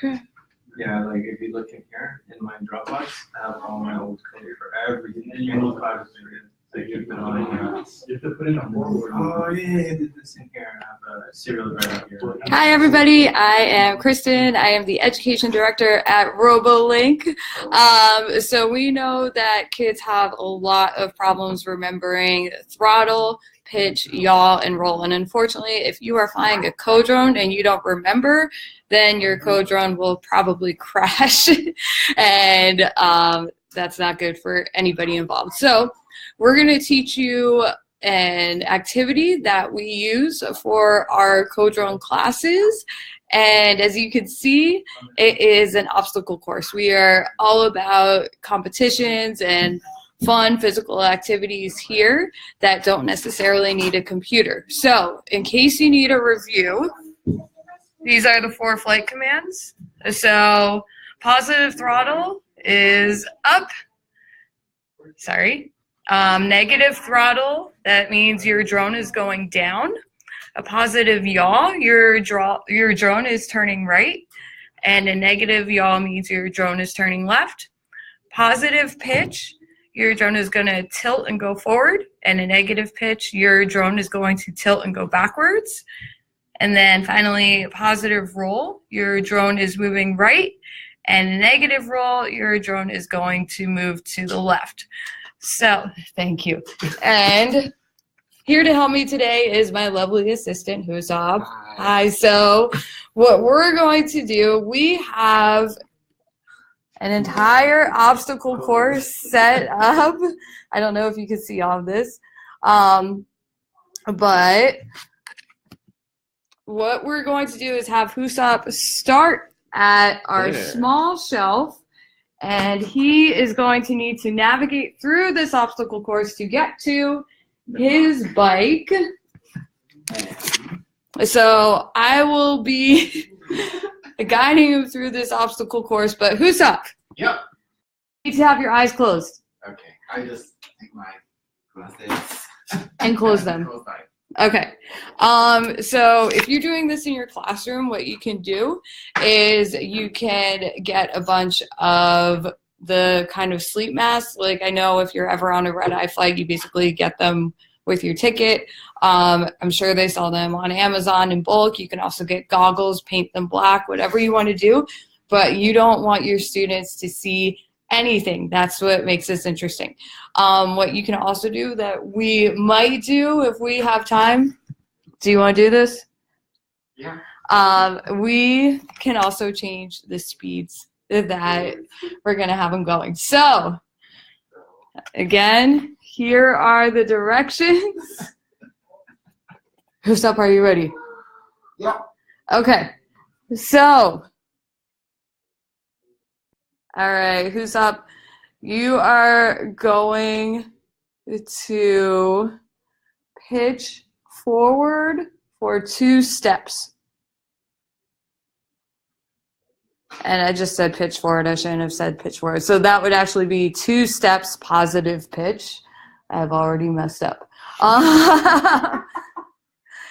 Okay. Yeah, like if you look in here in my Dropbox, I have all my old code for every any class period. So you can on you have to put in a forward. Oh yeah, I did this in here. I have a serial right here. Hi everybody, I am Kristen. I am the Education Director at Robolink. So we know that kids have a lot of problems remembering throttle, pitch, yaw, and roll. And unfortunately, if you are flying a co-drone and you don't remember, then your co-drone will probably crash. And that's not good for anybody involved. So we're going to teach you an activity that we use for our co-drone classes. And as you can see, it is an obstacle course. We are all about competitions and fun physical activities here that don't necessarily need a computer. So in case you need a review, these are the 4 flight commands. So positive throttle is up. Sorry. Negative throttle, that means your drone is going down. A positive yaw, your drone is turning right. And a negative yaw means your drone is turning left. Positive pitch, your drone is going to tilt and go forward. And a negative pitch, your drone is going to tilt and go backwards. And then finally, positive roll, your drone is moving right. And a negative roll, your drone is going to move to the left. So, thank you. And here to help me today is my lovely assistant, Husab. Hi. So, what we're going to do, we have an entire obstacle course set up. I don't know if you can see all of this. But what we're going to do is have Husab start at our small shelf. And he is going to need to navigate through this obstacle course to get to his bike. So I will be guiding him through this obstacle course, but Husab. Yep. You need to have your eyes closed. Okay. I just take my glasses. And close them. Close my Okay. So if you're doing this in your classroom, what you can do is you can get a bunch of the kind of sleep masks. Like I know if you're ever on a red-eye flight, you basically get them with your ticket. I'm sure they sell them on Amazon in bulk. You can also get goggles, paint them black, whatever you want to do. But you don't want your students to see anything. That's what makes this interesting. What you can also do that we might do if we have time. Do you want to do this? Yeah. We can also change the speeds that we're going to have them going. So, again, here are the directions. Husab, are you ready? Yeah. Okay. So, all right, Husab, you are going to pitch forward for 2 steps. And I just said pitch forward. I shouldn't have said pitch forward. So that would actually be 2 steps positive pitch. I've already messed up.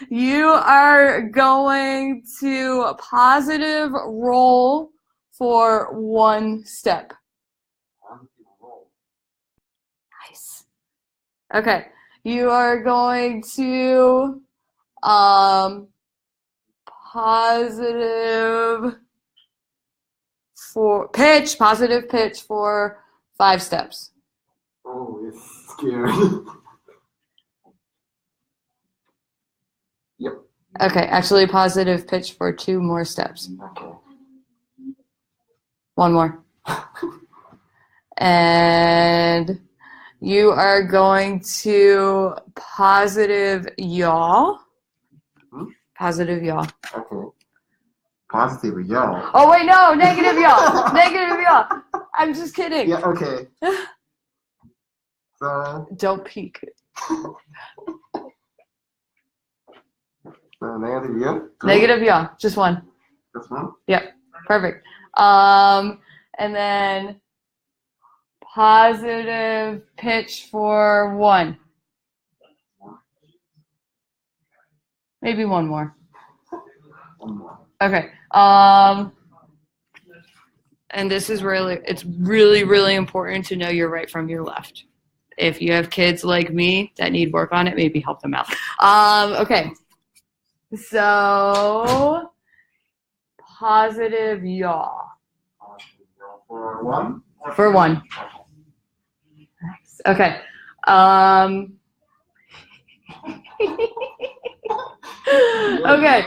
You are going to positive roll for 1 step. Nice. Okay. You are going to positive pitch for 5 steps. Oh, it's scary. Yep. Okay, actually positive pitch for 2 more steps. Okay. 1 more. And you are going to positive yaw. Positive yaw. Okay. Positive yaw. Oh, wait, no, negative yaw. Negative yaw. I'm just kidding. Yeah, okay. So, Don't peek. negative yaw? Negative yaw. Just 1. Just 1? Yep. Perfect. And then positive pitch for 1. Maybe 1 more. 1 more. Okay. and this is it's really important to know your right from your left. If you have kids like me that need work on it, maybe help them out. Okay. So, positive yaw. For one? For one. Nice. Okay. Okay.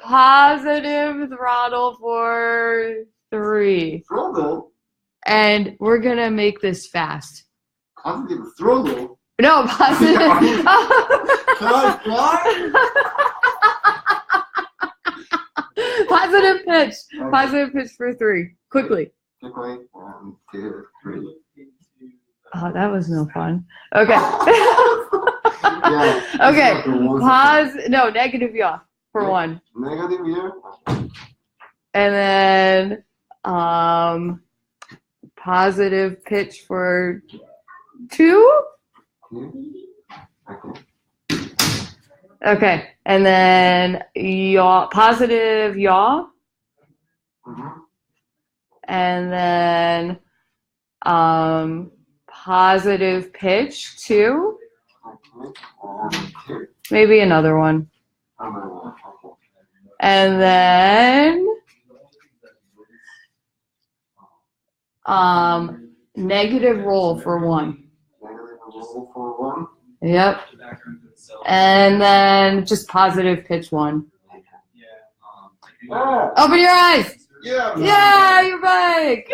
Positive throttle for 3. Throttle? And we're going to make this fast. Positive throttle? No, positive. Positive pitch. Okay. Positive pitch for 3. Quickly. Quickly. 1, 2, 3. Oh, that was no fun. Okay. Yeah. Okay. No, negative yaw for 1. Negative here. And then positive pitch for 2. Okay. Okay. And then yaw, positive yaw. Mm-hmm. And then positive pitch 2. Okay. Maybe another one. And then negative roll for 1. Negative roll for 1. Yep. And then just positive pitch 1. Oh, Open your eyes. yeah. Yeah, you're back.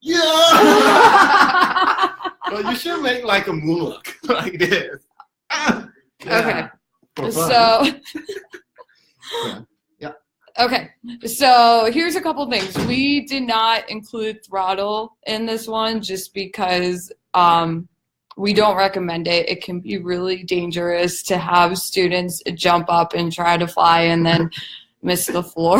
Yeah. But you should make like a moonwalk like this. Okay. For fun. So. Yeah. Okay, so here's a couple things. We did not include throttle in this one just because we don't recommend it. It can be really dangerous to have students jump up and try to fly and then miss the floor.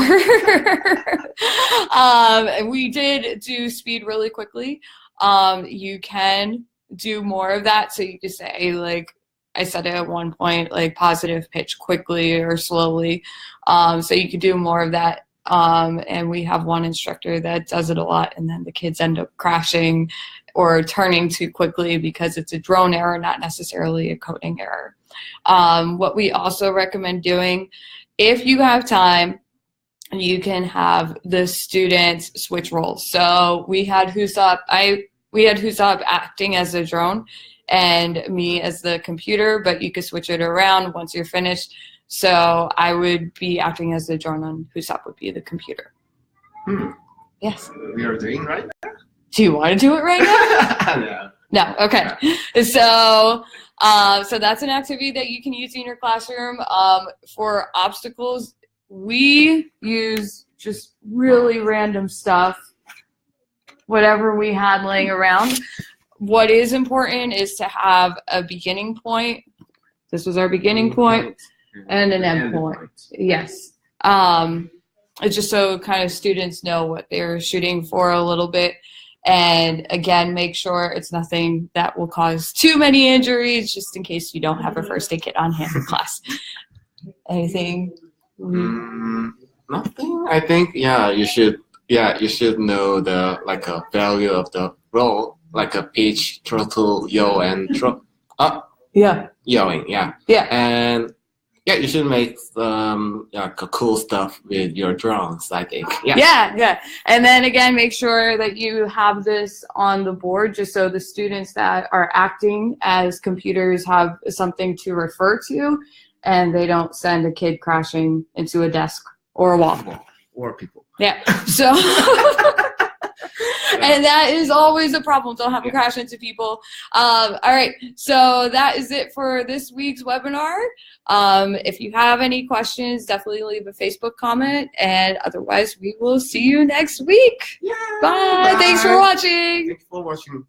We did do speed really quickly. You can do more of that. So you could say, like, I said it at one point, like positive pitch quickly or slowly. So you could do more of that. And we have one instructor that does it a lot, and then the kids end up crashing or turning too quickly because it's a drone error, not necessarily a coding error. What we also recommend doing, if you have time, you can have the students switch roles. So we had Husop acting as a drone and me as the computer, but you could switch it around once you're finished. So I would be acting as the drone and Husop would be the computer. Yes. We are doing right now? Do you want to do it right now? Yeah. No. Okay. So that's an activity that you can use in your classroom. For obstacles, we use just really random stuff, whatever we had laying around. What is important is to have a beginning point. This was our beginning point and an end point. Yes. It's just so kind of students know what they're shooting for a little bit. And again, make sure it's nothing that will cause too many injuries, just in case you don't have a first aid kit on hand in class. Anything? Nothing. I think you should know the value of the roll, like a pitch, throttle, yaw, and yawing. Yeah. And you should make cool stuff with your drones, I think. Yeah. And then again, make sure that you have this on the board just so the students that are acting as computers have something to refer to and they don't send a kid crashing into a desk or a wall. Or people. Yeah. So and that is always a problem. Don't have to crash into people. All right. So that is it for this week's webinar. If you have any questions, definitely leave a Facebook comment. And otherwise, we will see you next week. Yeah. Bye. Thanks for watching. Thanks for watching.